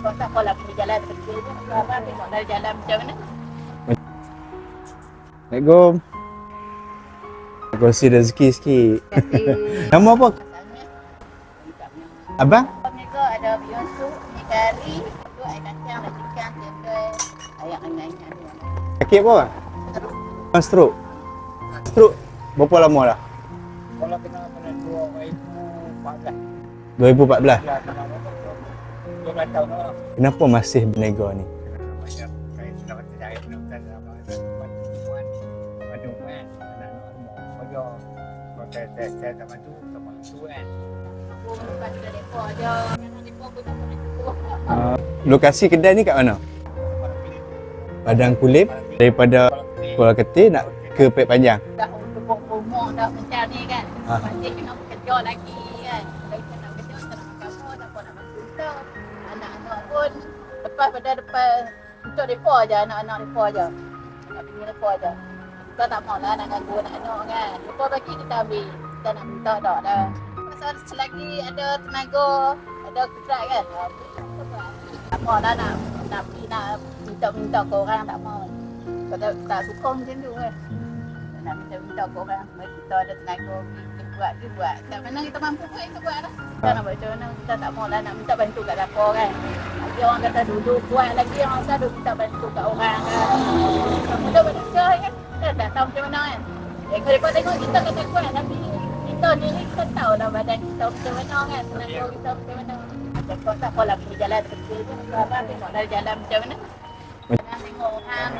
Kau tak apalah pergi jalan kecil je. Apa tengok dari jalan macam mana. Assalamualaikum. Kongsi rezeki sikit. Nama apa? Asalnya Abang? ni ke ada biasa, ni kari, tu air kacang, ada ikan, cendol, ayam angin-angin. Sakit apa? Stroke. Stroke berapa lama dah? Kalau kena pada 2014. 2014. Ya, kena 12 tahun lah. Kenapa masih berniaga ni? Banyak kain sudah kata saya kena bukan apa bantuan kan anak-anak rumah kerja. Kalau saya tak bantu kan. Aku bukan di depo aja. Yang depo pun tak boleh cukup. Lokasi kedai ni kat mana? Padang Kulim. Daripada Kuala Ketir nak ke Pek Panjang. Dah untuk rumah dah macam ni kan. Ah. Masih kena bekerja lagi kan. Kalau kita nak kerja, kita nak makan apa, tak apa nak bantu kita. Anak-anak pun depan untuk depo aja, anak-anak depo aja. Nak pergi depo aja. Kita tak maulah nak ganggu anak-anak kan. Depo bagi kita ambil. Kita nak minta tak dah. Pasal selagi ada tenaga, ada kudrat kan. Tak maulah nak pergi nak minta ke orang, tak mau. Kalau tak suka macam tu kan. Nak minta ke orang, mari kita ada tenaga kita buat. Tak mana kita mampu buat, kita buat lah. Kita nak buat macam mana, kita tak maulah nak minta bantu kat dapur kan. Lagi orang kata dulu buat, lagi orang selalu minta bantu kat orang kan. Kita manusia kan, kita tak tahu macam mana kan. Kalau mereka tengok kita kata kuat, tapi kita diri kita tahu lah badan kita macam mana kan. Tenaga kita macam mana. Kau tak apalah pergi jalan kecil je. Apa tengok dari jalan macam mana. Jangan tengok orang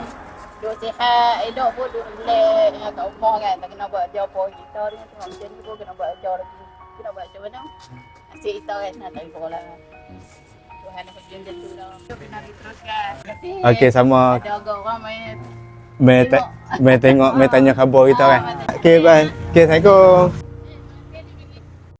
duduk sihat, elok pun duduk relax kat rumah kan. Tak kena buat kerja apa kita ni. Tengok macam ni pun kena buat kerja lagi. Kita nak buat macam mana? Asyik kita kan nak tak ibu lah. Tuhan nak kerja macam tu lah. Kena diteruskan. Okey, sama. Ada agak orang main Mai tengok, mai tanya khabar kita kan. Okey, bye. Okey, Assalamualaikum.